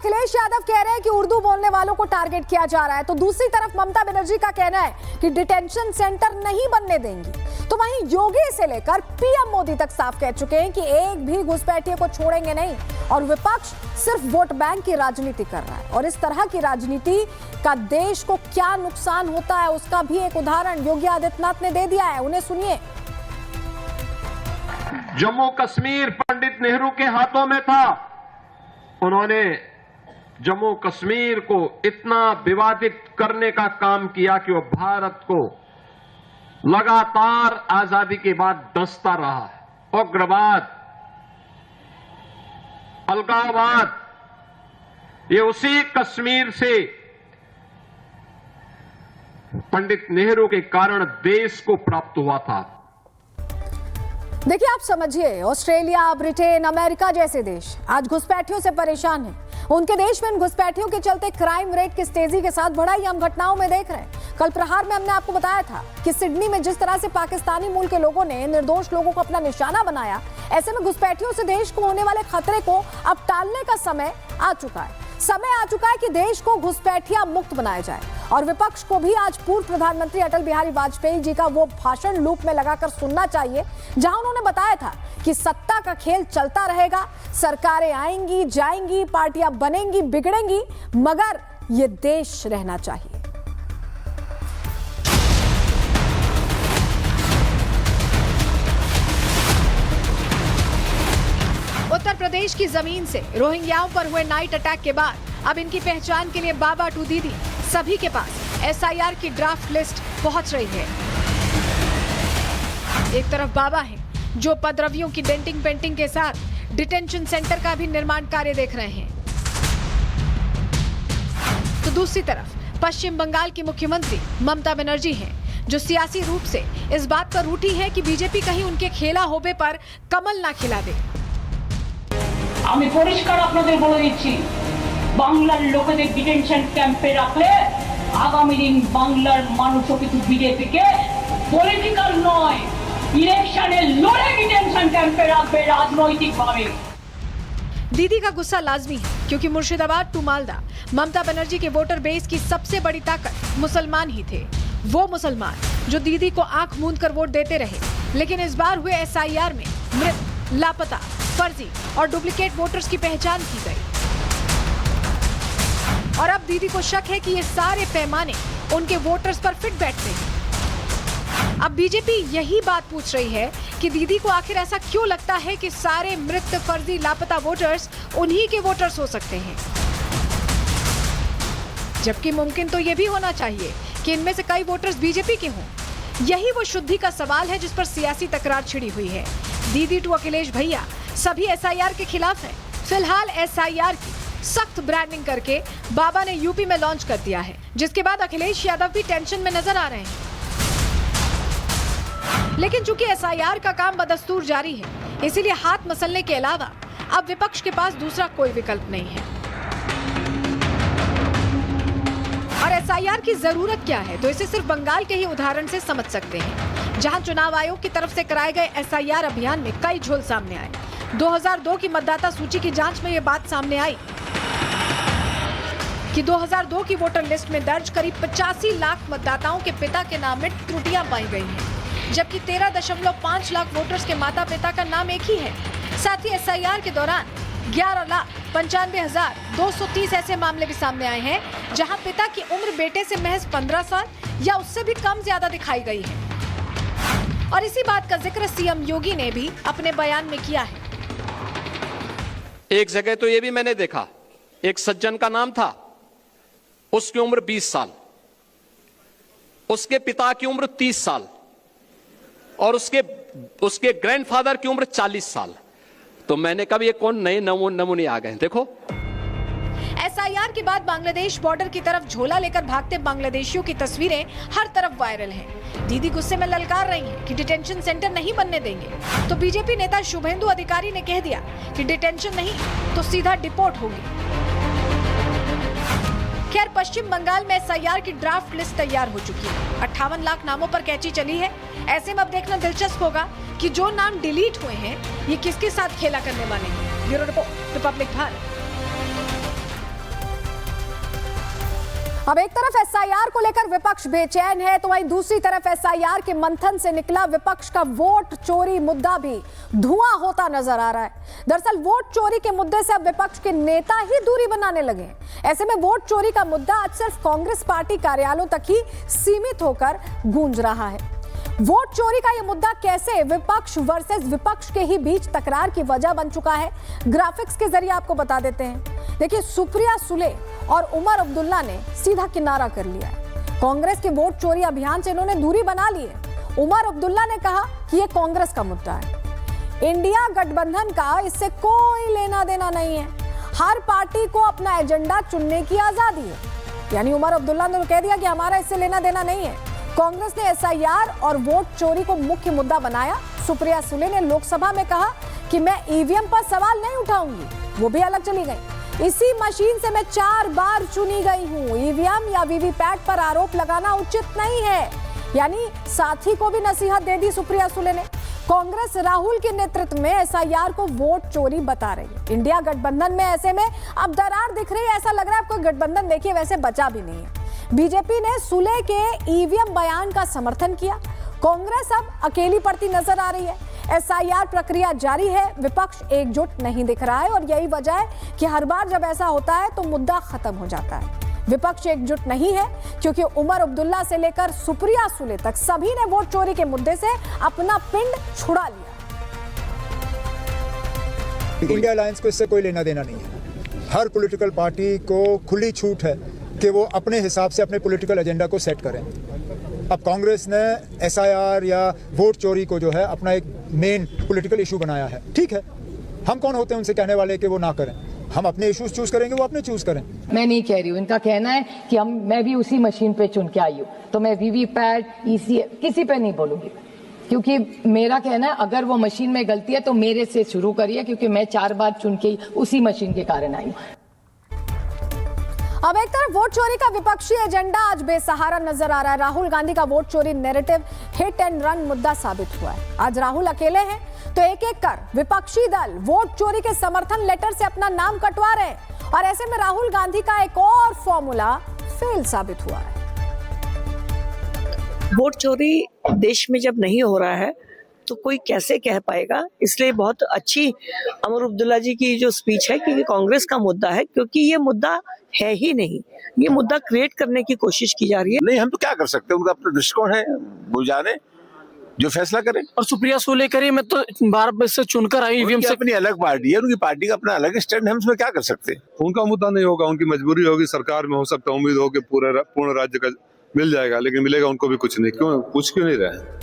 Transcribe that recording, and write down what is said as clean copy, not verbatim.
अखिलेश यादव कह रहे हैं कि उर्दू बोलने वालों को टारगेट किया जा रहा है, तो दूसरी तरफ ममता बनर्जी का कहना है कि डिटेंशन सेंटर नहीं बनने देंगी। तो वहीं योगी से लेकर पीएम मोदी तक साफ कह चुके हैं कि एक भी घुसपैठिए को छोड़ेंगे नहीं, और विपक्ष सिर्फ वोट बैंक की राजनीति कर रहा है। और इस तरह की राजनीति का देश को क्या नुकसान होता है उसका भी एक उदाहरण योगी आदित्यनाथ ने दे दिया है, उन्हें सुनिए। जम्मू कश्मीर पंडित नेहरू के हाथों में था, उन्होंने जम्मू कश्मीर को इतना विवादित करने का काम किया कि वो भारत को लगातार आजादी के बाद डसता रहा। उग्रवाद, अलगाववाद, ये उसी कश्मीर से पंडित नेहरू के कारण देश को प्राप्त हुआ था। देखिए, आप समझिए, ऑस्ट्रेलिया, ब्रिटेन, अमेरिका जैसे देश आज घुसपैठियों से परेशान हैं। उनके देश में इन घुसपैठियों के चलते क्राइम रेट की तेजी के साथ बढ़ाई हम घटनाओं में देख रहे हैं। कल प्रहार में हमने आपको बताया था कि सिडनी में जिस तरह से पाकिस्तानी मूल के लोगों ने निर्दोष लोगों को अपना निशाना बनाया, ऐसे में घुसपैठियों से देश को होने वाले खतरे को अब टालने का समय आ चुका है। समय आ चुका है कि देश को घुसपैठिया मुक्त बनाया जाए। और विपक्ष को भी आज पूर्व प्रधानमंत्री अटल बिहारी वाजपेयी जी का वो भाषण लूप में लगाकर सुनना चाहिए, जहां उन्होंने बताया था कि सत्ता का खेल चलता रहेगा, सरकारें आएंगी जाएंगी, पार्टियां बनेंगी बिगड़ेंगी, मगर ये देश रहना चाहिए। उत्तर प्रदेश की जमीन से रोहिंग्याओं पर हुए नाइट अटैक के बाद अब इनकी पहचान के लिए बाबा टू दीदी सभी के पास एसआईआर की ड्राफ्ट लिस्ट पहुंच रही है। एक तरफ बाबा हैं जो पदरवियों की डेंटिंग पेंटिंग के साथ डिटेंशन सेंटर का भी निर्माण कार्य देख रहे हैं, तो दूसरी तरफ पश्चिम बंगाल की मुख्यमंत्री ममता बनर्जी हैं जो सियासी रूप से इस बात पर रूठी है कि बीजेपी कहीं उनके खेला होबे पर कमल ना खिला दे। আমি পরিষ্কার আপনাদের বলে দিচ্ছি, বাংলার লোকেদের ডিটেনশন ক্যাম্পে রাখলে আগামী দিন বাংলার মানুষও কিন্তু বিজেপিকে পলিটিক্যাল নয়, ইলেকশনে লড়ে ডিটেনশন ক্যাম্পে রাখবে রাজনৈতিকভাবে। दीदी का गुस्सा लाजमी है, क्योंकि मुर्शिदाबाद टू मालदा ममता बनर्जी के वोटर बेस की सबसे बड़ी ताकत मुसलमान ही थे। वो मुसलमान जो दीदी को आंख मूंद कर वोट देते रहे, लेकिन इस बार हुए एसआईआर में मृत, लापता, फर्जी और डुप्लीकेट वोटर्स की पहचान की गई। और अब दीदी को शक है कि ये सारे पैमाने उनके वोटर्स पर फिट बैठते हैं। अब बीजेपी यही बात पूछ रही है कि दीदी को आखिर ऐसा क्यों लगता है कि सारे मृत, फर्जी, लापता वोटर्स उन्हीं के वोटर्स हो सकते हैं, जबकि मुमकिन तो ये भी होना चाहिए कि इनमें से कई वोटर्स बीजेपी के हों। यही वो शुद्धि का सवाल है जिस पर सियासी तकरार छिड़ी हुई है। दीदी टू अखिलेश भैया सभी एसआईआर के खिलाफ है। फिलहाल एसआईआर की सख्त ब्रांडिंग करके बाबा ने यूपी में लॉन्च कर दिया है, जिसके बाद अखिलेश यादव भी टेंशन में नजर आ रहे हैं। लेकिन चूंकि एसआईआर का काम बदस्तूर जारी है, इसीलिए हाथ मसलने के अलावा अब विपक्ष के पास दूसरा कोई विकल्प नहीं है। और एसआईआर की जरूरत क्या है, तो इसे सिर्फ बंगाल के ही उदाहरण से समझ सकते हैं, जहां चुनाव आयोग की तरफ से कराए गए एसआईआर अभियान में कई झोल सामने आए। 2002 की मतदाता सूची की जांच में यह बात सामने आई कि 2002 की वोटर लिस्ट में दर्ज करीब 85 लाख मतदाताओं के पिता के नाम में त्रुटियां पाई गई हैं, जबकि 13.5 लाख वोटर्स के माता पिता का नाम एक ही है। साथ ही एसआईआर के दौरान 11,95,230 ऐसे मामले भी सामने आए हैं जहां पिता की उम्र बेटे से महज 15 साल या उससे भी कम ज्यादा दिखाई गई है। और इसी बात का जिक्र सीएम योगी ने भी अपने बयान में किया है। एक जगह तो ये भी मैंने देखा, एक सज्जन का नाम था, उसकी उम्र 20 साल, उसके पिता की उम्र 30 साल और उसके ग्रैंडफादर की उम्र 40 साल। तो मैंने कहा ये कौन नए नमूने आ गए। देखो, एसआईआर के बाद बांग्लादेश बॉर्डर की तरफ झोला लेकर भागते बांग्लादेशियों की तस्वीरें हर तरफ वायरल हैं। दीदी गुस्से में ललकार रही हैं कि डिटेंशन सेंटर नहीं बनने देंगे, तो बीजेपी नेता शुभेंदु अधिकारी ने कह दिया कि डिटेंशन नहीं तो सीधा डिपोर्ट होगी। खैर, पश्चिम बंगाल में एसआईआर की ड्राफ्ट लिस्ट तैयार हो चुकी है। 58 लाख नामों पर कैची चली है। ऐसे में अब देखना दिलचस्प होगा कि जो नाम डिलीट हुए हैं ये किसके साथ खेला करने वाले हैं। Bureau report, Republic Bharat. अब एक तरफ एसआईआर को लेकर विपक्ष बेचैन है, तो वहीं दूसरी तरफ एसआईआर के मंथन से निकला विपक्ष का वोट चोरी मुद्दा भी धुआं होता नजर आ रहा है। दरअसल वोट चोरी के मुद्दे से अब विपक्ष के नेता ही दूरी बनाने लगे हैं। ऐसे में वोट चोरी का मुद्दा आज सिर्फ कांग्रेस पार्टी कार्यालयों तक ही सीमित होकर गूंज रहा है। वोट चोरी का यह मुद्दा कैसे विपक्ष वर्सेस विपक्ष के ही बीच तकरार की वजह बन चुका है, ग्राफिक्स के जरिए आपको बता देते हैं। देखिए, सुप्रिया सुले और उमर अब्दुल्ला ने सीधा किनारा कर लिया है। कांग्रेस के वोट चोरी अभियान से इन्होंने दूरी बना ली है। उमर अब्दुल्ला ने कहा कि यह कांग्रेस का मुद्दा है, इंडिया गठबंधन का इससे कोई लेना देना नहीं है, हर पार्टी को अपना एजेंडा चुनने की आजादी है। यानी उमर अब्दुल्ला ने कह दिया कि हमारा इससे लेना देना नहीं है। कांग्रेस ने एसआईआर और वोट चोरी को मुख्य मुद्दा बनाया। सुप्रिया सुले ने लोकसभा में कहा कि मैं ईवीएम पर सवाल नहीं उठाऊंगी, वो भी अलग चली गई। इसी मशीन से मैं 4 बार चुनी गई हूं, ईवीएम या वीवीपैट पर आरोप लगाना उचित नहीं है। यानी साथी को भी नसीहत दे दी सुप्रिया सुले ने। कांग्रेस राहुल के नेतृत्व में एसआईआर को वोट चोरी बता रही है। इंडिया गठबंधन में ऐसे में अब दरार दिख रही है, ऐसा लग रहा है अब कोई गठबंधन देखिए वैसे बचा भी नहीं है। बीजेपी ने सुले के ईवीएम बयान का समर्थन किया, कांग्रेस अब अकेली पड़ती नजर आ रही है। एसआईआर प्रक्रिया जारी है, विपक्ष एकजुट नहीं दिख रहा है और यही वजह है कि हर बार जब ऐसा होता है तो मुद्दा खत्म हो जाता है। विपक्ष एकजुट नहीं है क्योंकि उमर अब्दुल्ला से लेकर सुप्रिया सुले तक सभी ने वोट चोरी के मुद्दे से अपना पिंड छुड़ा लिया। इंडिया अलायंस को इससे कोई लेना देना नहीं है। हर पॉलिटिकल पार्टी को खुली छूट है कि वो अपने हिसाब से अपने पॉलिटिकल एजेंडा को सेट करें। अब कांग्रेस ने एसआईआर या वोट चोरी को जो है अपना एक मेन पॉलिटिकल इशू बनाया है। ठीक है, हम कौन होते हैं उनसे कहने वाले कि वो ना करें? हम अपने इश्यूज चूज करेंगे, वो अपने चूज करें। मैं नहीं कह रही हूँ, इनका कहना है कि मैं भी उसी मशीन पे चुन के आई हूँ, तो मैं वीवीपैट ईसी किसी पे नहीं बोलूंगी, क्योंकि मेरा कहना है अगर वो मशीन में गलती है तो मेरे से शुरू करिए, क्योंकि मैं 4 बार चुन के उसी मशीन के कारण आई हूँ। अब एक तरफ वोट चोरी का विपक्षी एजेंडा आज बेसहारा नजर आ रहा है। राहुल गांधी का वोट चोरी नैरेटिव हिट एंड रन मुद्दा साबित हुआ है। आज राहुल अकेले हैं तो एक एक कर विपक्षी दल वोट चोरी के समर्थन लेटर से अपना नाम कटवा रहे हैं और ऐसे में राहुल गांधी का एक और फॉर्मूला फेल साबित हुआ है। वोट चोरी देश में जब नहीं हो रहा है तो कोई कैसे कह पाएगा। इसलिए बहुत अच्छी उमर अब्दुल्ला जी की जो स्पीच है कि कांग्रेस का मुद्दा है, क्योंकि ये मुद्दा है ही नहीं, ये मुद्दा क्रिएट करने की कोशिश की जा रही है। नहीं, हम तो क्या कर सकते हैं, उनका अपना दृष्टिकोण है, वो जाने जो फैसला करें। और सुप्रिया सुले करी मैं तो 12 से चुनकर आई ईवीएम से। अपनी अलग पार्टी है, उनकी पार्टी का अपना अलग स्टैंड है, हम उसमें क्या कर सकते हैं। उनका मुद्दा नहीं होगा, उनकी मजबूरी होगी, सरकार में हो सकता है उम्मीद हो कि पूर्ण राज्य का मिल जाएगा, लेकिन मिलेगा उनको भी कुछ नहीं। क्यों पूछ क्यों नहीं रहे?